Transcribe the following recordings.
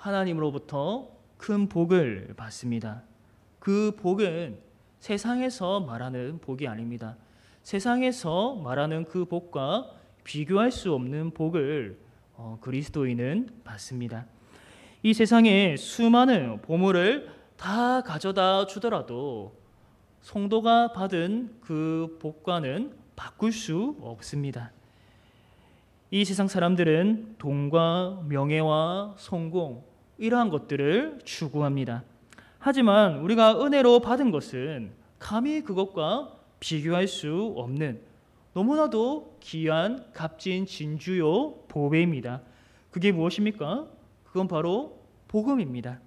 하나님으로부터 큰 복을 받습니다. 그 복은 세상에서 말하는 복이 아닙니다. 세상에서 말하는 그 복과 비교할 수 없는 복을 그리스도인은 받습니다. 이 세상에 수많은 보물을 다 가져다 주더라도 성도가 받은 그 복과는 바꿀 수 없습니다. 이 세상 사람들은 돈과 명예와 성공 이러한 것들을 추구합니다. 하지만 우리가 은혜로 받은 것은 감히 그것과 비교할 수 없는 너무나도 귀한 값진 진주요 보배입니다. 그게 무엇입니까? 그건 바로 복음입니다.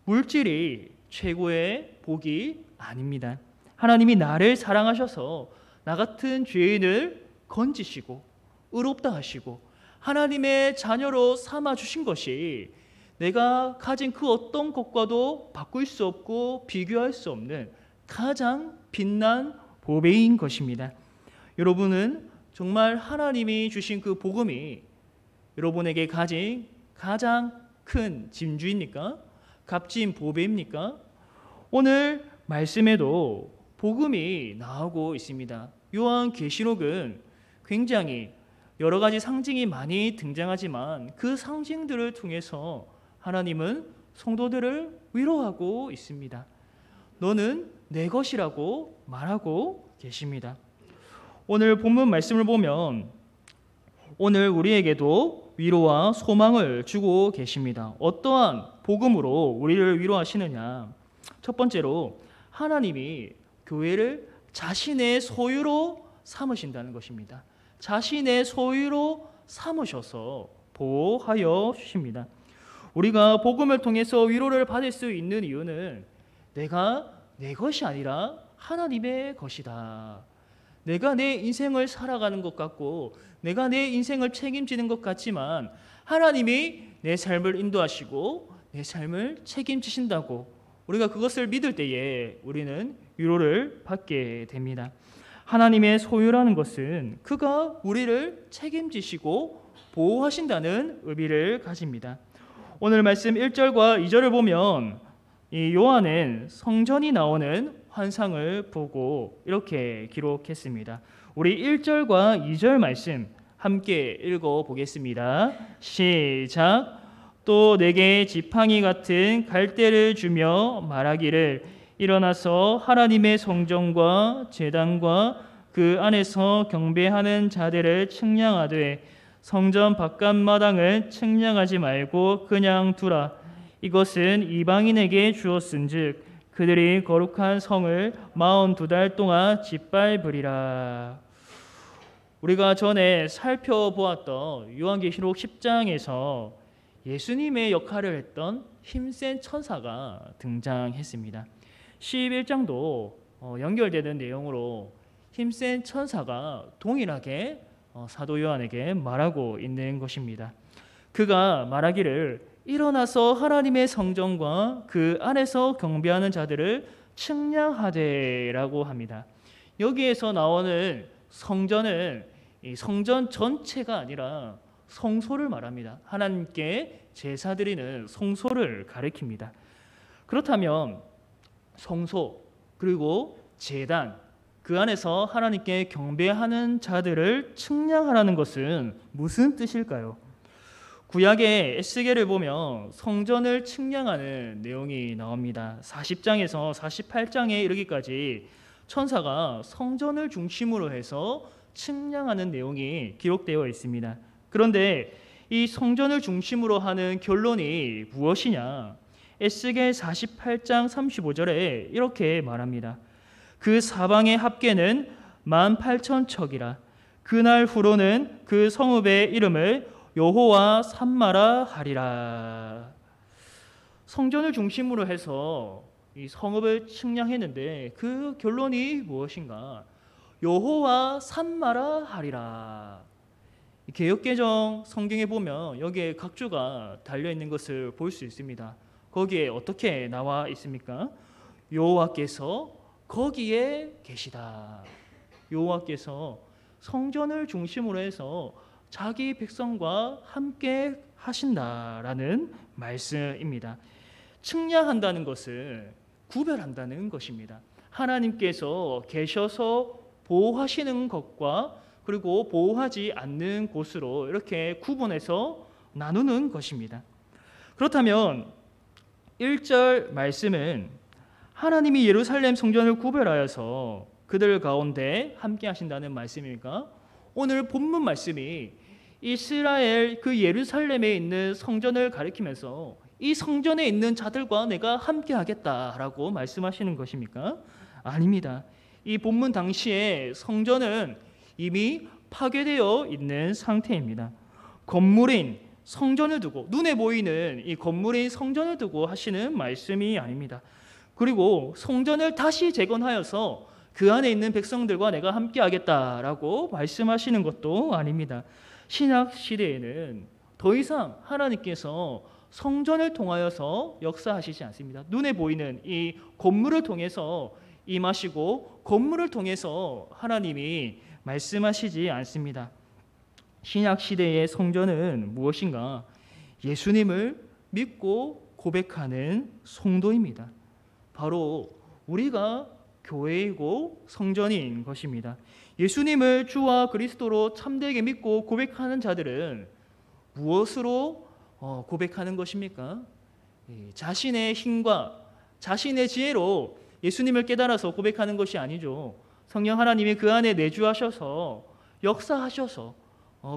물질이 최고의 복이 아닙니다. 하나님이 나를 사랑하셔서 나 같은 죄인을 건지시고 의롭다 하시고 하나님의 자녀로 삼아 주신 것이 내가 가진 그 어떤 것과도 바꿀 수 없고 비교할 수 없는 가장 빛난 보배인 것입니다. 여러분은 정말 하나님이 주신 그 복음이 여러분에게 가진 가장 큰 진주입니까? 값진 보배입니까? 오늘 말씀에도 복음이 나오고 있습니다. 요한계시록은 굉장히 여러 가지 상징이 많이 등장하지만 그 상징들을 통해서 하나님은 성도들을 위로하고 있습니다. 너는 내 것이라고 말하고 계십니다. 오늘 본문 말씀을 보면 오늘 우리에게도 위로와 소망을 주고 계십니다. 어떠한 복음으로 우리를 위로하시느냐? 첫 번째로 하나님이 교회를 자신의 소유로 삼으신다는 것입니다. 자신의 소유로 삼으셔서 보호하여 주십니다. 우리가 복음을 통해서 위로를 받을 수 있는 이유는 내가 내 것이 아니라 하나님의 것이다. 내가 내 인생을 살아가는 것 같고 내가 내 인생을 책임지는 것 같지만 하나님이 내 삶을 인도하시고 내 삶을 책임지신다고 우리가 그것을 믿을 때에 우리는 위로를 받게 됩니다. 하나님의 소유라는 것은 그가 우리를 책임지시고 보호하신다는 의미를 가집니다. 오늘 말씀 1절과 2절을 보면 이 요한은 성전이 나오는 환상을 보고 이렇게 기록했습니다. 우리 1절과 2절 말씀 함께 읽어보겠습니다. 시작. 또 내게 지팡이 같은 갈대를 주며 말하기를 일어나서 하나님의 성전과 제단과 그 안에서 경배하는 자들을 측량하되 성전 바깥마당을 측량하지 말고 그냥 두라. 이것은 이방인에게 주었은즉 그들이 거룩한 성을 42달 동안 짓밟으리라. 우리가 전에 살펴보았던 요한계시록 10장에서 예수님의 역할을 했던 힘센 천사가 등장했습니다. 11장도 연결되는 내용으로 힘센 천사가 동일하게 사도 요한에게 말하고 있는 것입니다. 그가 말하기를 일어나서 하나님의 성전과 그 안에서 경배하는 자들을 측량하되라고 합니다. 여기에서 나오는 성전은 이 성전 전체가 아니라 성소를 말합니다. 하나님께 제사 드리는 성소를 가리킵니다. 그렇다면 성소 그리고 제단 그 안에서 하나님께 경배하는 자들을 측량하라는 것은 무슨 뜻일까요? 구약의 에스겔을 보면 성전을 측량하는 내용이 나옵니다. 40장에서 48장에 이르기까지 천사가 성전을 중심으로 해서 측량하는 내용이 기록되어 있습니다. 그런데 이 성전을 중심으로 하는 결론이 무엇이냐? 에스겔 48장 35절에 이렇게 말합니다. 그 사방의 합계는 18,000척이라. 그날 후로는 그 성읍의 이름을 여호와 삼마라 하리라. 성전을 중심으로 해서 이 성읍을 측량했는데 그 결론이 무엇인가? 여호와 삼마라 하리라. 개역개정 성경에 보면 여기에 각주가 달려있는 것을 볼 수 있습니다. 거기에 어떻게 나와 있습니까? 여호와께서 거기에 계시다. 여호와께서 성전을 중심으로 해서 자기 백성과 함께 하신다라는 말씀입니다. 측량한다는 것을 구별한다는 것입니다. 하나님께서 계셔서 보호하시는 것과 그리고 보호하지 않는 곳으로 이렇게 구분해서 나누는 것입니다. 그렇다면 1절 말씀은 하나님이 예루살렘 성전을 구별하여서 그들 가운데 함께 하신다는 말씀입니까? 오늘 본문 말씀이 이스라엘 그 예루살렘에 있는 성전을 가리키면서 이 성전에 있는 자들과 내가 함께 하겠다라고 말씀하시는 것입니까? 아닙니다. 이 본문 당시에 성전은 이미 파괴되어 있는 상태입니다. 건물인 성전을 두고, 눈에 보이는 이 건물인 성전을 두고 하시는 말씀이 아닙니다. 그리고 성전을 다시 재건하여서 그 안에 있는 백성들과 내가 함께 하겠다라고 말씀하시는 것도 아닙니다. 신약 시대에는 더 이상 하나님께서 성전을 통하여서 역사하시지 않습니다. 눈에 보이는 이 건물을 통해서 임하시고 건물을 통해서 하나님이 말씀하시지 않습니다. 신약 시대의 성전은 무엇인가? 예수님을 믿고 고백하는 성도입니다. 바로 우리가 교회이고 성전인 것입니다. 예수님을 주와 그리스도로 참되게 믿고 고백하는 자들은 무엇으로 고백하는 것입니까? 자신의 힘과 자신의 지혜로 예수님을 깨달아서 고백하는 것이 아니죠. 성령 하나님이 그 안에 내주하셔서 역사하셔서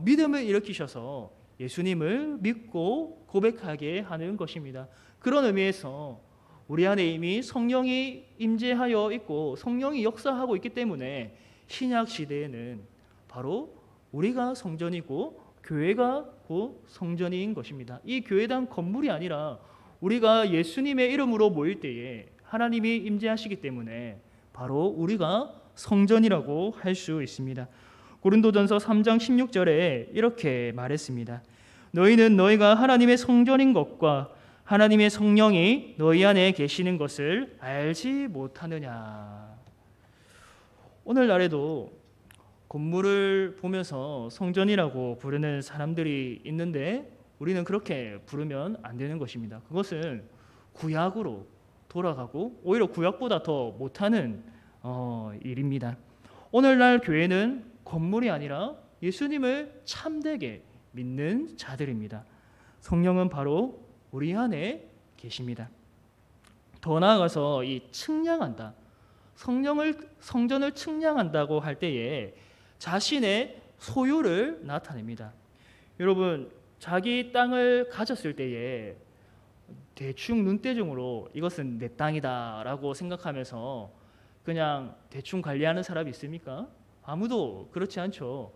믿음을 일으키셔서 예수님을 믿고 고백하게 하는 것입니다. 그런 의미에서 우리 안에 이미 성령이 임재하여 있고 성령이 역사하고 있기 때문에 신약 시대에는 바로 우리가 성전이고 교회가 곧 성전인 것입니다. 이 교회당 건물이 아니라 우리가 예수님의 이름으로 모일 때에 하나님이 임재하시기 때문에 바로 우리가 성전이라고 할 수 있습니다. 고린도전서 3장 16절에 이렇게 말했습니다. 너희는 너희가 하나님의 성전인 것과 하나님의 성령이 너희 안에 계시는 것을 알지 못하느냐. 오늘날에도 건물을 보면서 성전이라고 부르는 사람들이 있는데 우리는 그렇게 부르면 안 되는 것입니다. 그것은 구약으로 돌아가고 오히려 구약보다 더 못하는 일입니다. 오늘날 교회는 건물이 아니라 예수님을 참되게 믿는 자들입니다. 성령은 바로 우리 안에 계십니다. 더 나아가서 이 측량한다. 성전을 측량한다고 할 때에 자신의 소유를 나타냅니다. 여러분, 자기 땅을 가졌을 때에 대충 눈대중으로 이것은 내 땅이다라고 생각하면서 그냥 대충 관리하는 사람이 있습니까? 아무도 그렇지 않죠.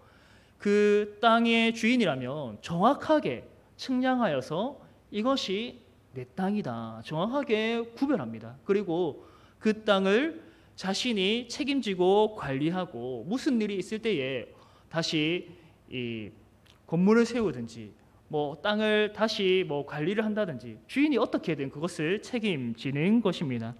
그 땅의 주인이라면 정확하게 측량하여서 이것이 내 땅이다 정확하게 구별합니다. 그리고 그 땅을 자신이 책임지고 관리하고 무슨 일이 있을 때에 다시 이 건물을 세우든지 땅을 다시 관리를 한다든지 주인이 어떻게든 그것을 책임지는 것입니다.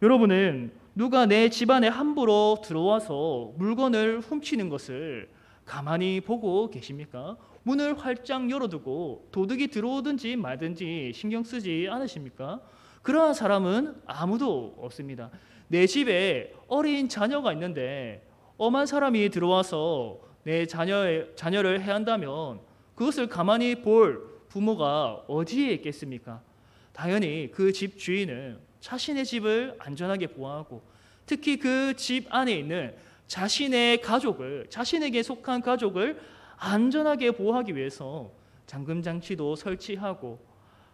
여러분은 누가 내 집안에 함부로 들어와서 물건을 훔치는 것을 가만히 보고 계십니까? 문을 활짝 열어두고 도둑이 들어오든지 말든지 신경 쓰지 않으십니까? 그러한 사람은 아무도 없습니다. 내 집에 어린 자녀가 있는데 엄한 사람이 들어와서 내 자녀를 해한다면 그것을 가만히 볼 부모가 어디에 있겠습니까? 당연히 그 집 주인은 자신의 집을 안전하게 보호하고 특히 그 집 안에 있는 자신의 가족을, 자신에게 속한 가족을 안전하게 보호하기 위해서 잠금장치도 설치하고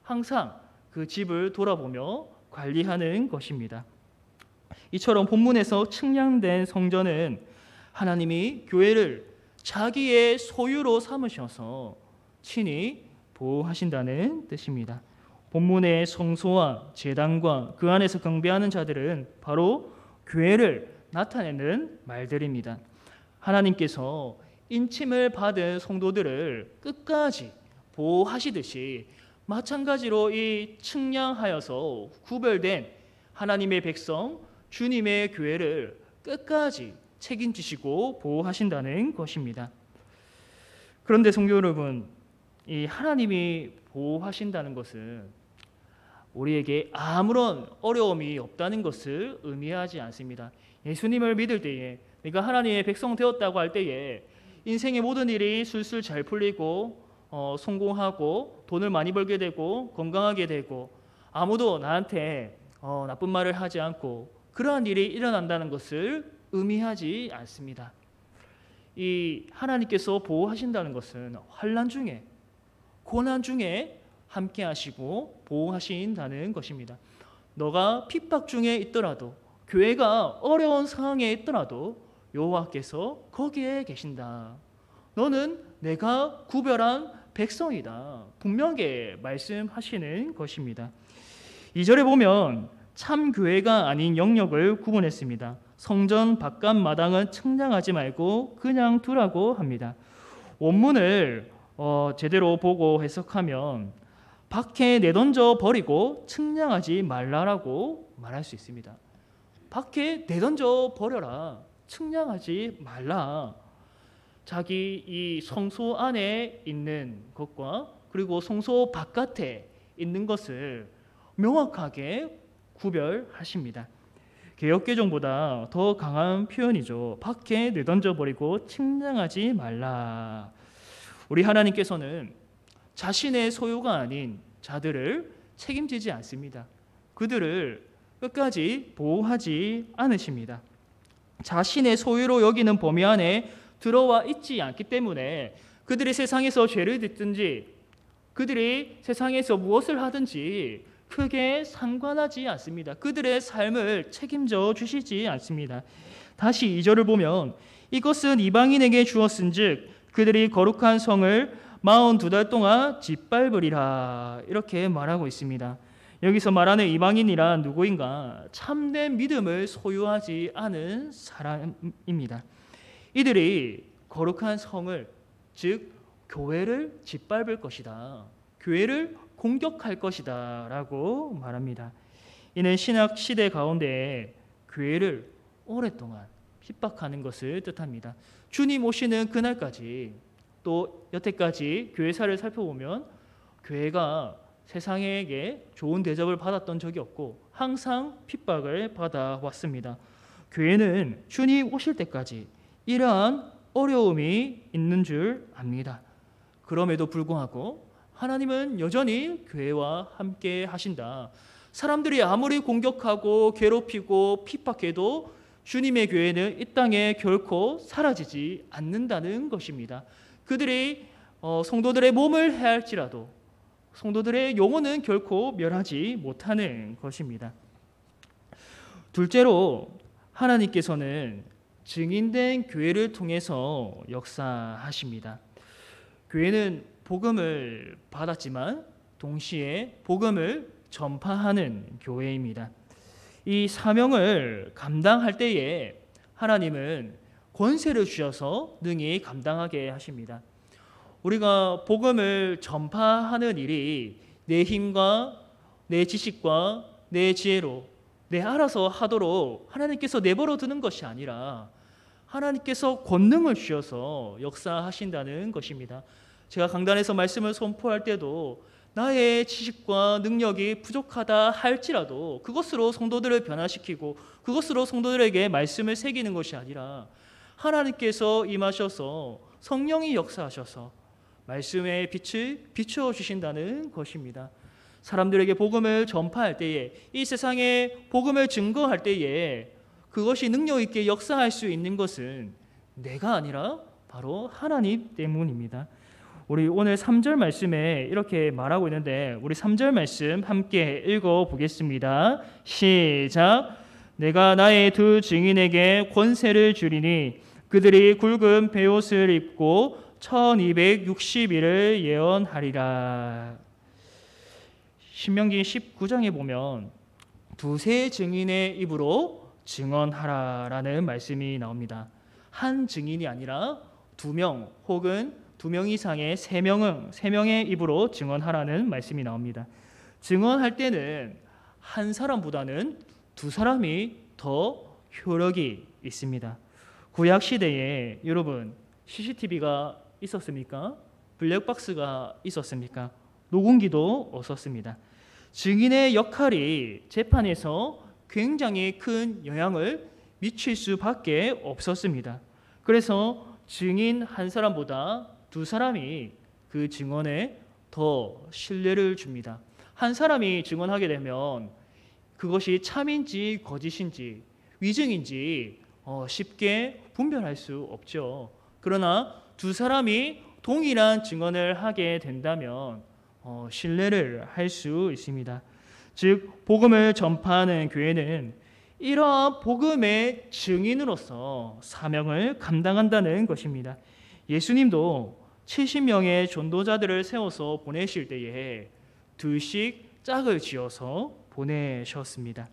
항상 그 집을 돌아보며 관리하는 것입니다. 이처럼 본문에서 측량된 성전은 하나님이 교회를 자기의 소유로 삼으셔서 친히 보호하신다는 뜻입니다. 본문의 성소와 제단과 그 안에서 경배하는 자들은 바로 교회를 나타내는 말들입니다. 하나님께서 인침을 받은 성도들을 끝까지 보호하시듯이 마찬가지로 이 측량하여서 구별된 하나님의 백성, 주님의 교회를 끝까지 책임지시고 보호하신다는 것입니다. 그런데 성도 여러분, 이 하나님이 보호하신다는 것은 우리에게 아무런 어려움이 없다는 것을 의미하지 않습니다. 예수님을 믿을 때에, 내가 하나님의 백성 되었다고 할 때에 인생의 모든 일이 술술 잘 풀리고 성공하고 돈을 많이 벌게 되고 건강하게 되고 아무도 나한테 나쁜 말을 하지 않고 그러한 일이 일어난다는 것을 의미하지 않습니다. 이 하나님께서 보호하신다는 것은 환난 중에, 고난 중에 함께 하시고 보호하신다는 것입니다. 너가 핍박 중에 있더라도, 교회가 어려운 상황에 있더라도 여호와께서 거기에 계신다. 너는 내가 구별한 백성이다. 분명하게 말씀하시는 것입니다. 2절에 보면 참 교회가 아닌 영역을 구분했습니다. 성전 바깥 마당은 측량하지 말고 그냥 두라고 합니다. 원문을 제대로 보고 해석하면 밖에 내던져 버리고 측량하지 말라라고 말할 수 있습니다. 밖에 내던져 버려라. 측량하지 말라. 자기 이 성소 안에 있는 것과 그리고 성소 바깥에 있는 것을 명확하게 구별하십니다. 개역개정보다 더 강한 표현이죠. 밖에 내던져 버리고 측량하지 말라. 우리 하나님께서는 자신의 소유가 아닌 자들을 책임지지 않습니다. 그들을 끝까지 보호하지 않으십니다. 자신의 소유로 여기는 범위 안에 들어와 있지 않기 때문에 그들이 세상에서 죄를 짓든지 그들이 세상에서 무엇을 하든지 크게 상관하지 않습니다. 그들의 삶을 책임져 주시지 않습니다. 다시 2절을 보면 이것은 이방인에게 주었은즉 그들이 거룩한 성을 42달 동안 짓밟으리라 이렇게 말하고 있습니다. 여기서 말하는 이방인이란 누구인가? 참된 믿음을 소유하지 않은 사람입니다. 이들이 거룩한 성을, 즉 교회를 짓밟을 것이다. 교회를 공격할 것이다 라고 말합니다. 이는 신약 시대 가운데 교회를 오랫동안 핍박하는 것을 뜻합니다. 주님 오시는 그날까지, 또 여태까지 교회사를 살펴보면 교회가 세상에게 좋은 대접을 받았던 적이 없고 항상 핍박을 받아왔습니다. 교회는 주님 오실 때까지 이러한 어려움이 있는 줄 압니다. 그럼에도 불구하고 하나님은 여전히 교회와 함께 하신다. 사람들이 아무리 공격하고 괴롭히고 핍박해도 주님의 교회는 이 땅에 결코 사라지지 않는다는 것입니다. 그들이 성도들의 몸을 해할지라도 성도들의 영혼은 결코 멸하지 못하는 것입니다. 둘째로 하나님께서는 증인된 교회를 통해서 역사하십니다. 교회는 복음을 받았지만 동시에 복음을 전파하는 교회입니다. 이 사명을 감당할 때에 하나님은 권세를 주셔서 능히 감당하게 하십니다. 우리가 복음을 전파하는 일이 내 힘과 내 지식과 내 지혜로 내 알아서 하도록 하나님께서 내버려 두는 것이 아니라 하나님께서 권능을 주셔서 역사하신다는 것입니다. 제가 강단에서 말씀을 선포할 때도 나의 지식과 능력이 부족하다 할지라도 그것으로 성도들을 변화시키고 그것으로 성도들에게 말씀을 새기는 것이 아니라 하나님께서 임하셔서 성령이 역사하셔서 말씀의 빛을 비추어 주신다는 것입니다. 사람들에게 복음을 전파할 때에, 이 세상에 복음을 증거할 때에 그것이 능력 있게 역사할 수 있는 것은 내가 아니라 바로 하나님 때문입니다. 우리 오늘 3절 말씀에 이렇게 말하고 있는데 우리 3절 말씀 함께 읽어보겠습니다. 시작. 내가 나의 두 증인에게 권세를 주리니 그들이 굵은 베옷을 입고 1260일을 예언하리라. 신명기 19장에 보면 두세 증인의 입으로 증언하라라는 말씀이 나옵니다. 한 증인이 아니라 2명 혹은 2명 이상의 3명의 입으로 증언하라는 말씀이 나옵니다. 증언할 때는 한 사람보다는 2사람이 더 효력이 있습니다. 구약 시대에 여러분 CCTV가 있었습니까? 블랙박스가 있었습니까? 녹음기도 없었습니다. 증인의 역할이 재판에서 굉장히 큰 영향을 미칠 수밖에 없었습니다. 그래서 증인 한 사람보다 두 사람이 그 증언에 더 신뢰를 줍니다. 한 사람이 증언하게 되면 그것이 참인지 거짓인지 위증인지 쉽게 분별할 수 없죠. 그러나 두 사람이 동일한 증언을 하게 된다면 신뢰를 할 수 있습니다. 즉 복음을 전파하는 교회는 이러한 복음의 증인으로서 사명을 감당한다는 것입니다. 예수님도 70명의 전도자들을 세워서 보내실 때에 둘씩 짝을 지어서 보내셨습니다.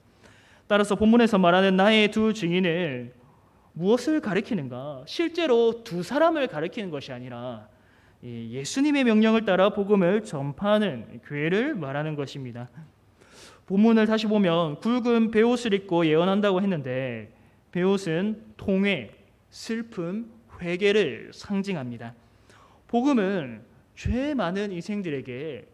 따라서 본문에서 말하는 나의 두 증인은 무엇을 가리키는가? 실제로 두 사람을 가리키는 것이 아니라 예수님의 명령을 따라 복음을 전파하는 교회를 말하는 것입니다. 본문을 다시 보면 굵은 베옷을 입고 예언한다고 했는데 베옷은 통회, 슬픔, 회개를 상징합니다. 복음은 죄 많은 인생들에게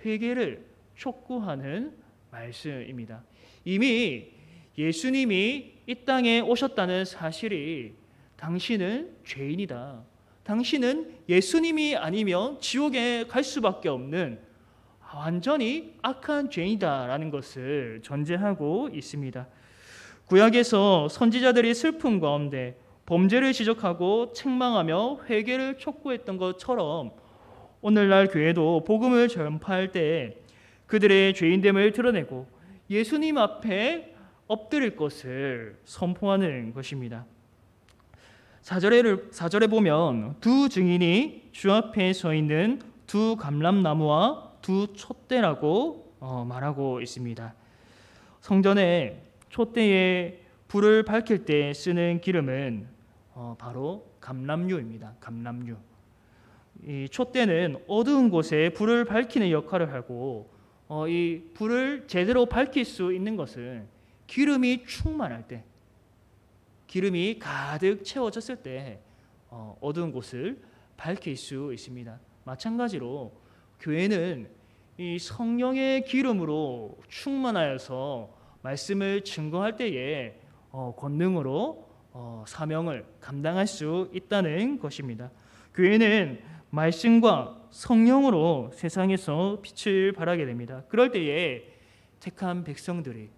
회개를 촉구하는 말씀입니다. 이미 예수님이 이 땅에 오셨다는 사실이 당신은 죄인이다. 당신은 예수님이 아니면 지옥에 갈 수밖에 없는 완전히 악한 죄인이다라는 것을 전제하고 있습니다. 구약에서 선지자들이 슬픔 가운데 범죄를 지적하고 책망하며 회개를 촉구했던 것처럼 오늘날 교회도 복음을 전파할 때 그들의 죄인됨을 드러내고 예수님 앞에 엎드릴 것을 선포하는 것입니다. 4절에 보면 두 증인이 주 앞에 서 있는 두 감람나무와 두 촛대라고 말하고 있습니다. 성전에 촛대에 불을 밝힐 때 쓰는 기름은 바로 감람유입니다. 감람유. 이 촛대는 어두운 곳에 불을 밝히는 역할을 하고 이 불을 제대로 밝힐 수 있는 것은 기름이 충만할 때, 기름이 가득 채워졌을 때 어두운 곳을 밝힐 수 있습니다. 마찬가지로 교회는 이 성령의 기름으로 충만하여서 말씀을 증거할 때에 권능으로 사명을 감당할 수 있다는 것입니다. 교회는 말씀과 성령으로 세상에서 빛을 발하게 됩니다. 그럴 때에 택한 백성들이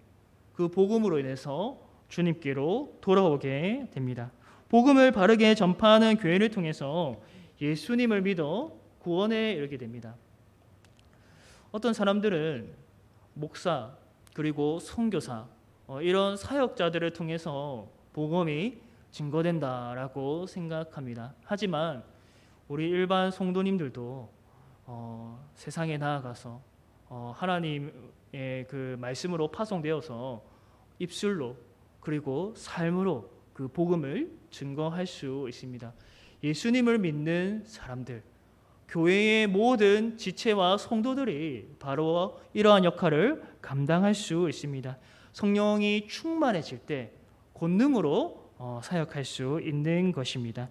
그 복음으로 인해서 주님께로 돌아오게 됩니다. 복음을 바르게 전파하는 교회를 통해서 예수님을 믿어 구원에 이르게 됩니다. 어떤 사람들은 목사 그리고 선교사 이런 사역자들을 통해서 복음이 증거된다라고 생각합니다. 하지만 우리 일반 성도님들도 세상에 나아가서 하나님의 그 말씀으로 파송되어서 입술로 그리고 삶으로 그 복음을 증거할 수 있습니다. 예수님을 믿는 사람들, 교회의 모든 지체와 성도들이 바로 이러한 역할을 감당할 수 있습니다. 성령이 충만해질 때 권능으로 사역할 수 있는 것입니다.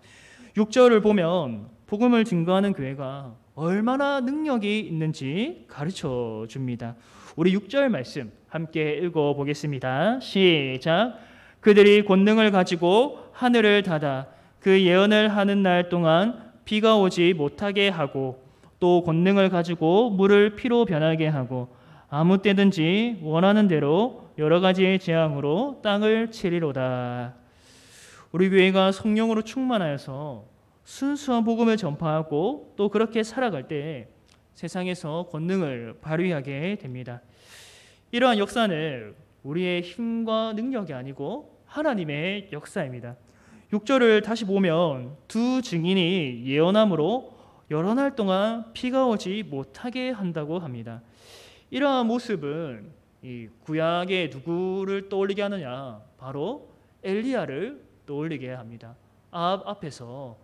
6절을 보면 복음을 증거하는 교회가 얼마나 능력이 있는지 가르쳐 줍니다. 우리 6절 말씀 함께 읽어보겠습니다. 시작. 그들이 권능을 가지고 하늘을 닫아 그 예언을 하는 날 동안 비가 오지 못하게 하고 또 권능을 가지고 물을 피로 변하게 하고 아무 때든지 원하는 대로 여러 가지의 재앙으로 땅을 치리로다. 우리 교회가 성령으로 충만하여서 순수한 복음을 전파하고 또 그렇게 살아갈 때 세상에서 권능을 발휘하게 됩니다. 이러한 역사는 우리의 힘과 능력이 아니고 하나님의 역사입니다. 6절을 다시 보면 두 증인이 예언함으로 여러 날 동안 비가 오지 못하게 한다고 합니다. 이러한 모습은 이 구약의 누구를 떠올리게 하느냐? 바로 엘리야를 떠올리게 합니다. 앞에서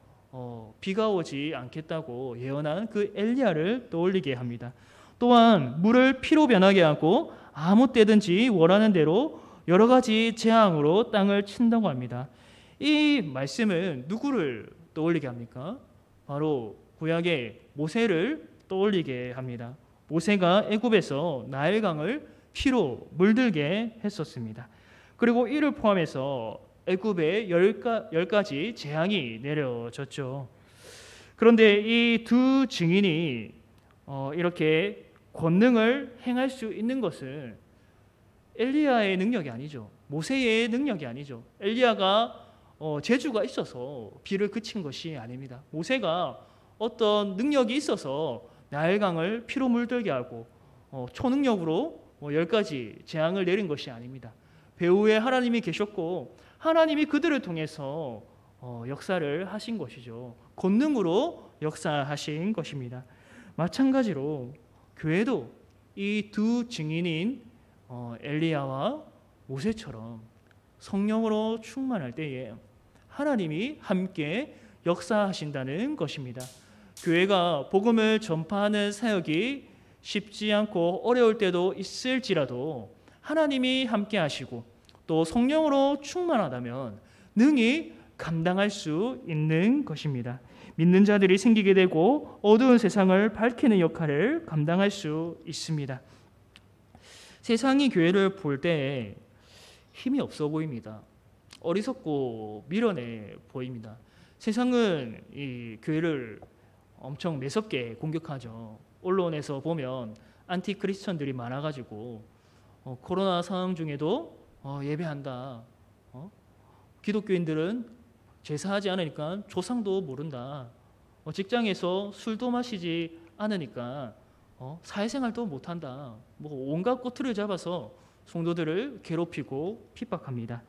비가 오지 않겠다고 예언한 그 엘리야를 떠올리게 합니다. 또한 물을 피로 변하게 하고 아무 때든지 원하는 대로 여러 가지 재앙으로 땅을 친다고 합니다. 이 말씀은 누구를 떠올리게 합니까? 바로 구약의 모세를 떠올리게 합니다. 모세가 애굽에서 나일강을 피로 물들게 했었습니다. 그리고 이를 포함해서 애굽에 10가지 재앙이 내려졌죠. 그런데 이 두 증인이 이렇게 권능을 행할 수 있는 것은 엘리야의 능력이 아니죠. 모세의 능력이 아니죠. 엘리야가 재주가 있어서 비를 그친 것이 아닙니다. 모세가 어떤 능력이 있어서 나일강을 피로 물들게 하고 초능력으로 10가지 재앙을 내린 것이 아닙니다. 배후에 하나님이 계셨고 하나님이 그들을 통해서 역사를 하신 것이죠. 권능으로 역사하신 것입니다. 마찬가지로 교회도 이 두 증인인 엘리야와 모세처럼 성령으로 충만할 때에 하나님이 함께 역사하신다는 것입니다. 교회가 복음을 전파하는 사역이 쉽지 않고 어려울 때도 있을지라도 하나님이 함께 하시고 또 성령으로 충만하다면 능히 감당할 수 있는 것입니다. 믿는 자들이 생기게 되고 어두운 세상을 밝히는 역할을 감당할 수 있습니다. 세상이 교회를 볼 때 힘이 없어 보입니다. 어리석고 미련해 보입니다. 세상은 이 교회를 엄청 매섭게 공격하죠. 언론에서 보면 안티 크리스천들이 많아가지고 코로나 상황 중에도 예배한다. 기독교인들은 제사하지 않으니까 조상도 모른다. 직장에서 술도 마시지 않으니까 사회생활도 못한다. 온갖 꼬투리를 잡아서 성도들을 괴롭히고 핍박합니다.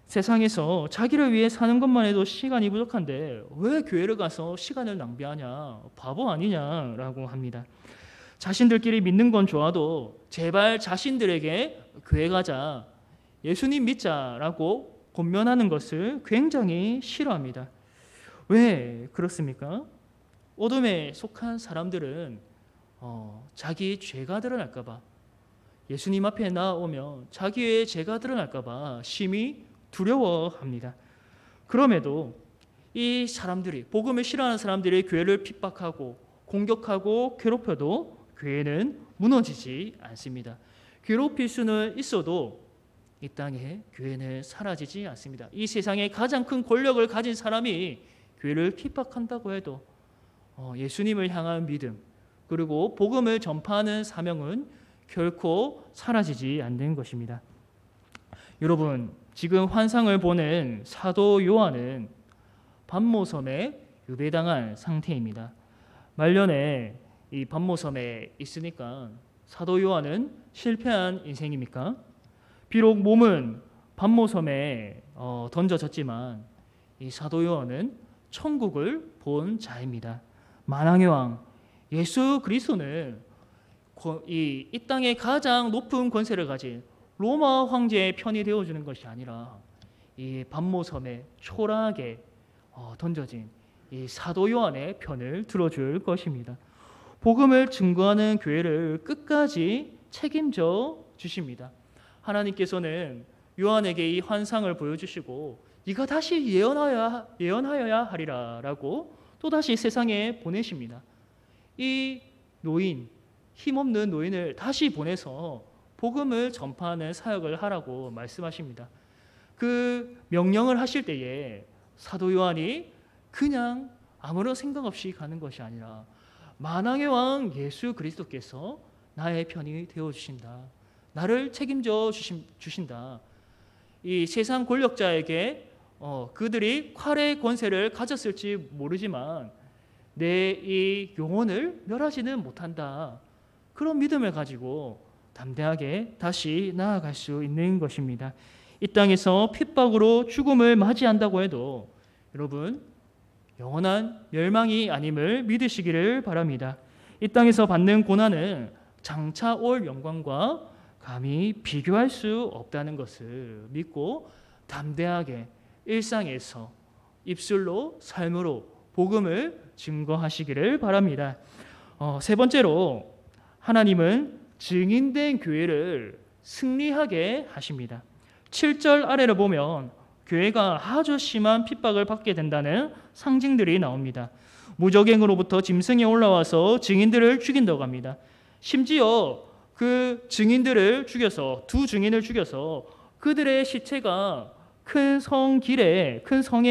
세상에서 자기를 위해 사는 것만 해도 시간이 부족한데 왜 교회를 가서 시간을 낭비하냐, 바보 아니냐라고 합니다. 자신들끼리 믿는 건 좋아도 제발 자신들에게 교회 가자, 예수님 믿자라고 권면하는 것을 굉장히 싫어합니다. 왜 그렇습니까? 어둠에 속한 사람들은 자기 죄가 드러날까 봐, 예수님 앞에 나오면 자기의 죄가 드러날까 봐 심히 두려워합니다. 그럼에도 이 사람들이, 복음을 싫어하는 사람들이 교회를 핍박하고 공격하고 괴롭혀도 교회는 무너지지 않습니다. 괴롭힐 수는 있어도 이 땅에 교회는 사라지지 않습니다. 이 세상에 가장 큰 권력을 가진 사람이 교회를 핍박한다고 해도 예수님을 향한 믿음 그리고 복음을 전파하는 사명은 결코 사라지지 않는 것입니다. 여러분, 지금 환상을 보는 사도 요한은 반모섬에 유배당한 상태입니다. 말년에 이 반모섬에 있으니까 사도 요한은 실패한 인생입니까? 비록 몸은 반모섬에 던져졌지만 이 사도 요한은 천국을 본 자입니다. 만왕의 왕 예수 그리스도는 이 땅의 가장 높은 권세를 가진 로마 황제의 편이 되어주는 것이 아니라 이 반모섬에 초라하게 던져진 이 사도 요한의 편을 들어줄 것입니다. 복음을 증거하는 교회를 끝까지 책임져 주십니다. 하나님께서는 요한에게 이 환상을 보여주시고 네가 다시 예언하여야 하리라 라고 또다시 세상에 보내십니다. 이 노인, 힘없는 노인을 다시 보내서 복음을 전파하는 사역을 하라고 말씀하십니다. 그 명령을 하실 때에 사도 요한이 그냥 아무런 생각 없이 가는 것이 아니라 만왕의 왕 예수 그리스도께서 나의 편이 되어주신다. 나를 책임져 주신다. 이 세상 권력자에게 그들이 칼의 권세를 가졌을지 모르지만 내 이 영혼을 멸하지는 못한다. 그런 믿음을 가지고 담대하게 다시 나아갈 수 있는 것입니다. 이 땅에서 핍박으로 죽음을 맞이한다고 해도 여러분 영원한 멸망이 아님을 믿으시기를 바랍니다. 이 땅에서 받는 고난은 장차 올 영광과 감히 비교할 수 없다는 것을 믿고 담대하게 일상에서 입술로 삶으로 복음을 증거하시기를 바랍니다. 세 번째로 하나님은 증인된 교회를 승리하게 하십니다. 7절 아래를 보면 교회가 아주 심한 핍박을 받게 된다는 상징들이 나옵니다. 무적행으로부터 짐승이 올라와서 증인들을 죽인다고 합니다. 심지어 그 증인들을 죽여서 두 증인을 죽여서 그들의 시체가 큰 성의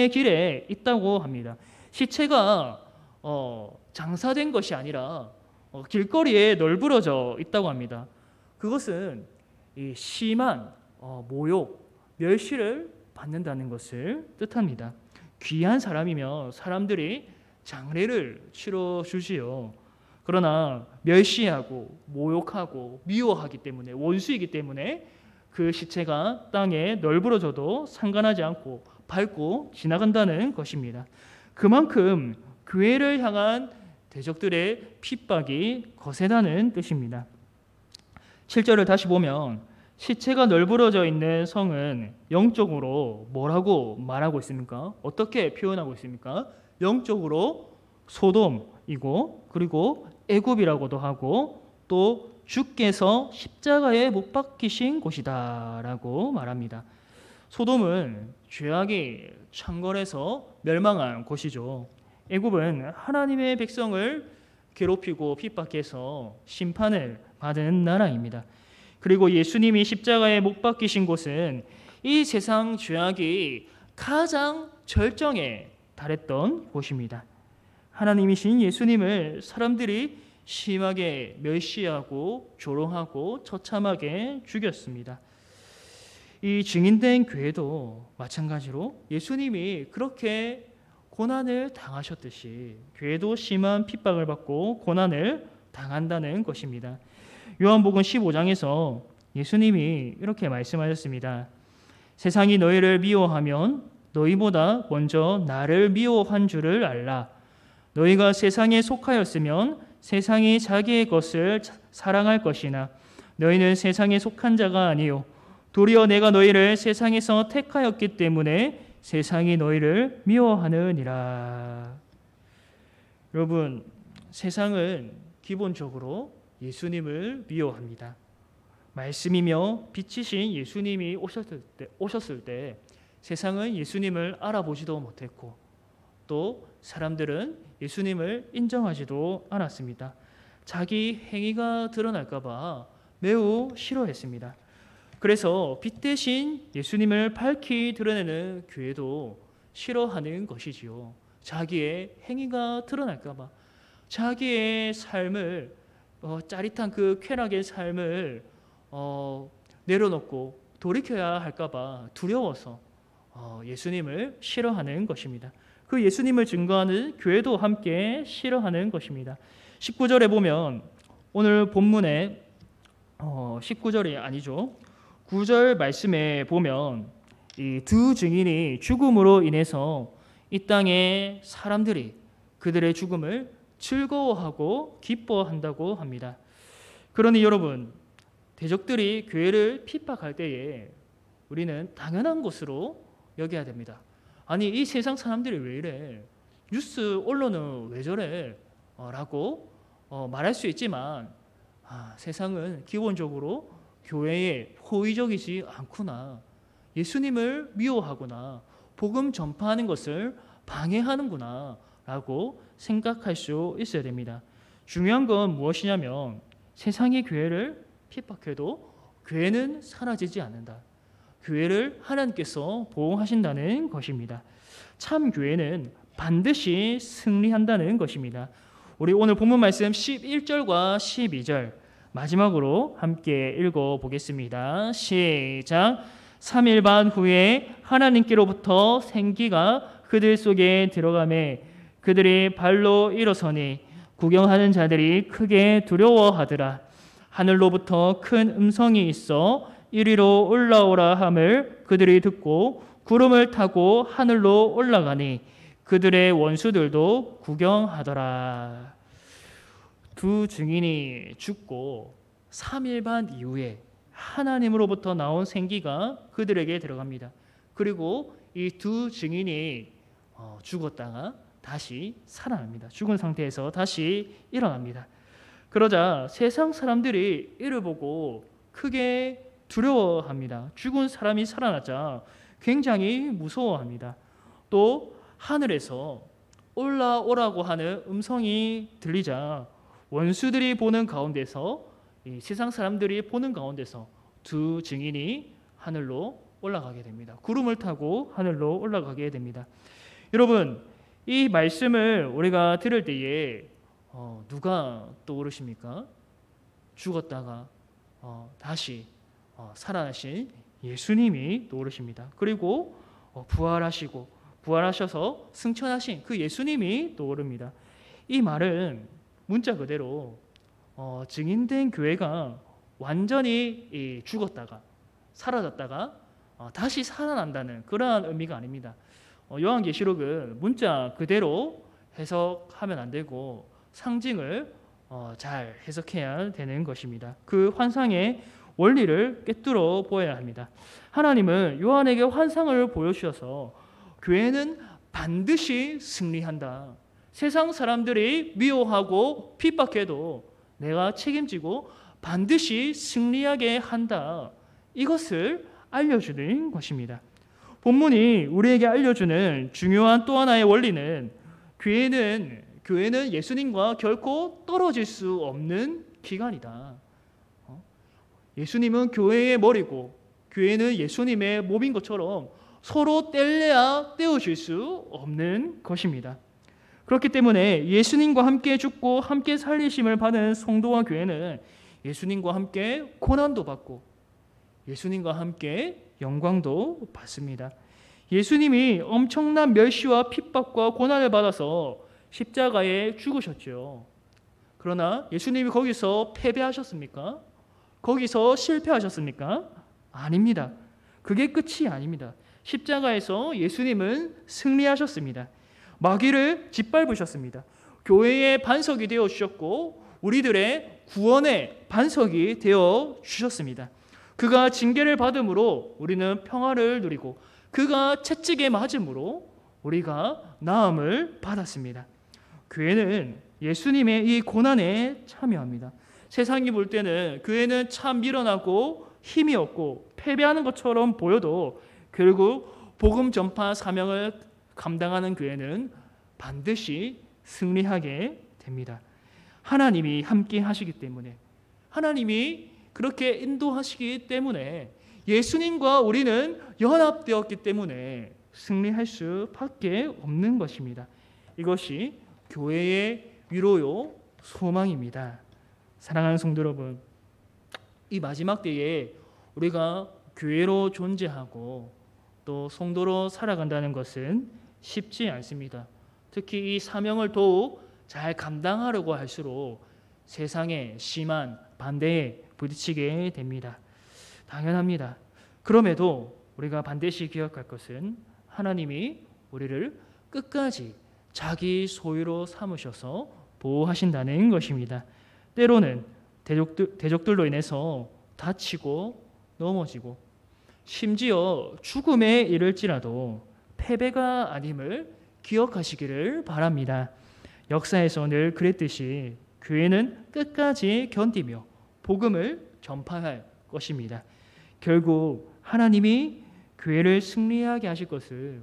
길에 있다고 합니다. 시체가 장사된 것이 아니라 길거리에 널브러져 있다고 합니다. 그것은 이 심한 모욕, 멸시를 받는다는 것을 뜻합니다. 귀한 사람이면 사람들이 장례를 치러주지요. 그러나 멸시하고 모욕하고 미워하기 때문에, 원수이기 때문에 그 시체가 땅에 널브러져도 상관하지 않고 밟고 지나간다는 것입니다. 그만큼 교회를 향한 대적들의 핍박이 거세다는 뜻입니다. 7절을 다시 보면 시체가 널브러져 있는 성은 영적으로 뭐라고 말하고 있습니까? 어떻게 표현하고 있습니까? 영적으로 소돔이고, 그리고 애굽이라고도 하고, 또 주께서 십자가에 못 박히신 곳이다 라고 말합니다. 소돔은 죄악이 창궐해서 멸망한 곳이죠. 애굽은 하나님의 백성을 괴롭히고 핍박해서 심판을 받은 나라입니다. 그리고 예수님이 십자가에 못 박히신 곳은 이 세상 죄악이 가장 절정에 달했던 곳입니다. 하나님이신 예수님을 사람들이 심하게 멸시하고 조롱하고 처참하게 죽였습니다. 이 증인된 교회도 마찬가지로 예수님이 그렇게 고난을 당하셨듯이 교회도 심한 핍박을 받고 고난을 당한다는 것입니다. 요한복음 15장에서 예수님이 이렇게 말씀하셨습니다. 세상이 너희를 미워하면 너희보다 먼저 나를 미워한 줄을 알라. 너희가 세상에 속하였으면 세상이 자기의 것을 사랑할 것이나 너희는 세상에 속한 자가 아니요 도리어 내가 너희를 세상에서 택하였기 때문에 세상이 너희를 미워하느니라. 여러분, 세상은 기본적으로 예수님을 미워합니다. 말씀이며 빛이신 예수님이 오셨을 때 세상은 예수님을 알아보지도 못했고, 또 사람들은 예수님을 인정하지도 않았습니다. 자기 행위가 드러날까 봐 매우 싫어했습니다. 그래서 빛 대신 예수님을 밝히 드러내는 교회도 싫어하는 것이지요. 자기의 행위가 드러날까 봐, 자기의 삶을 짜릿한 그 쾌락의 삶을 내려놓고 돌이켜야 할까 봐 두려워서 예수님을 싫어하는 것입니다. 그 예수님을 증거하는 교회도 함께 싫어하는 것입니다. 19절에 보면 오늘 본문에 19절이 아니죠. 9절 말씀에 보면 이 두 증인이 죽음으로 인해서 이 땅의 사람들이 그들의 죽음을 즐거워하고 기뻐한다고 합니다. 그러니 여러분, 대적들이 교회를 핍박할 때에 우리는 당연한 것으로 여겨야 됩니다. 아니, 이 세상 사람들이 왜 이래? 뉴스 언론은 왜 저래? 라고 말할 수 있지만 세상은 기본적으로 교회에 호의적이지 않구나, 예수님을 미워하구나, 복음 전파하는 것을 방해하는구나 라고 생각할 수 있어야 됩니다. 중요한 건 무엇이냐면 세상의 교회를 핍박해도 교회는 사라지지 않는다. 교회를 하나님께서 보호하신다는 것입니다. 참 교회는 반드시 승리한다는 것입니다. 우리 오늘 본문 말씀 11절과 12절 마지막으로 함께 읽어보겠습니다. 시작. 3일 반 후에 하나님께로부터 생기가 그들 속에 들어가매 그들이 발로 일어서니 구경하는 자들이 크게 두려워하더라. 하늘로부터 큰 음성이 있어 이리로 올라오라 함을 그들이 듣고 구름을 타고 하늘로 올라가니 그들의 원수들도 구경하더라. 두 증인이 죽고 3일 반 이후에 하나님으로부터 나온 생기가 그들에게 들어갑니다. 그리고 이 두 증인이 죽었다가 다시 살아납니다. 죽은 상태에서 다시 일어납니다. 그러자 세상 사람들이 이를 보고 크게 두려워합니다. 죽은 사람이 살아나자 굉장히 무서워합니다. 또 하늘에서 올라오라고 하는 음성이 들리자 원수들이 보는 가운데서, 이 세상 사람들이 보는 가운데서 두 증인이 하늘로 올라가게 됩니다. 구름을 타고 하늘로 올라가게 됩니다. 여러분, 이 말씀을 우리가 들을 때에 누가 떠오르십니까? 죽었다가 다시 살아나신 예수님이 떠오르십니다. 그리고 부활하셔서 승천하신 그 예수님이 떠오릅니다. 이 말은 문자 그대로 증인된 교회가 완전히 죽었다가 사라졌다가 다시 살아난다는 그러한 의미가 아닙니다. 요한계시록은 문자 그대로 해석하면 안 되고 상징을 잘 해석해야 되는 것입니다. 그 환상의 원리를 꿰뚫어 보아야 합니다. 하나님은 요한에게 환상을 보여주셔서 교회는 반드시 승리한다. 세상 사람들이 미워하고 핍박해도 내가 책임지고 반드시 승리하게 한다. 이것을 알려주는 것입니다. 본문이 우리에게 알려주는 중요한 또 하나의 원리는 교회는 예수님과 결코 떨어질 수 없는 기관이다. 예수님은 교회의 머리고 교회는 예수님의 몸인 것처럼 서로 뗄래야 떼어질 수 없는 것입니다. 그렇기 때문에 예수님과 함께 죽고 함께 살리심을 받은 성도와 교회는 예수님과 함께 고난도 받고 예수님과 함께 영광도 받습니다. 예수님이 엄청난 멸시와 핍박과 고난을 받아서 십자가에 죽으셨죠. 그러나 예수님이 거기서 패배하셨습니까? 거기서 실패하셨습니까? 아닙니다. 그게 끝이 아닙니다. 십자가에서 예수님은 승리하셨습니다. 마귀를 짓밟으셨습니다. 교회의 반석이 되어 주셨고 우리들의 구원의 반석이 되어 주셨습니다. 그가 징계를 받음으로 우리는 평화를 누리고 그가 채찍에 맞음으로 우리가 나음을 받았습니다. 교회는 예수님의 이 고난에 참여합니다. 세상이 볼 때는 교회는 참 미련하고 힘이 없고 패배하는 것처럼 보여도 결국 복음 전파 사명을 감당하는 교회는 반드시 승리하게 됩니다. 하나님이 함께 하시기 때문에, 하나님이 그렇게 인도하시기 때문에, 예수님과 우리는 연합되었기 때문에 승리할 수밖에 없는 것입니다. 이것이 교회의 위로요 소망입니다. 사랑하는 성도 여러분, 이 마지막 때에 우리가 교회로 존재하고 또 성도로 살아간다는 것은 쉽지 않습니다. 특히 이 사명을 더욱 잘 감당하려고 할수록 세상의 심한 반대에 부딪히게 됩니다. 당연합니다. 그럼에도 우리가 반드시 기억할 것은 하나님이 우리를 끝까지 자기 소유로 삼으셔서 보호하신다는 것입니다. 때로는 대적들로 인해서 다치고 넘어지고 심지어 죽음에 이를지라도 패배가 아님을 기억하시기를 바랍니다. 역사에서 늘 그랬듯이 교회는 끝까지 견디며 복음을 전파할 것입니다. 결국 하나님이 교회를 승리하게 하실 것을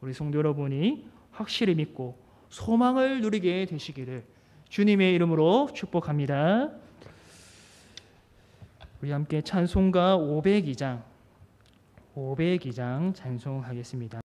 우리 성도 여러분이 확실히 믿고 소망을 누리게 되시기를 주님의 이름으로 축복합니다. 우리 함께 찬송가 502장 찬송하겠습니다.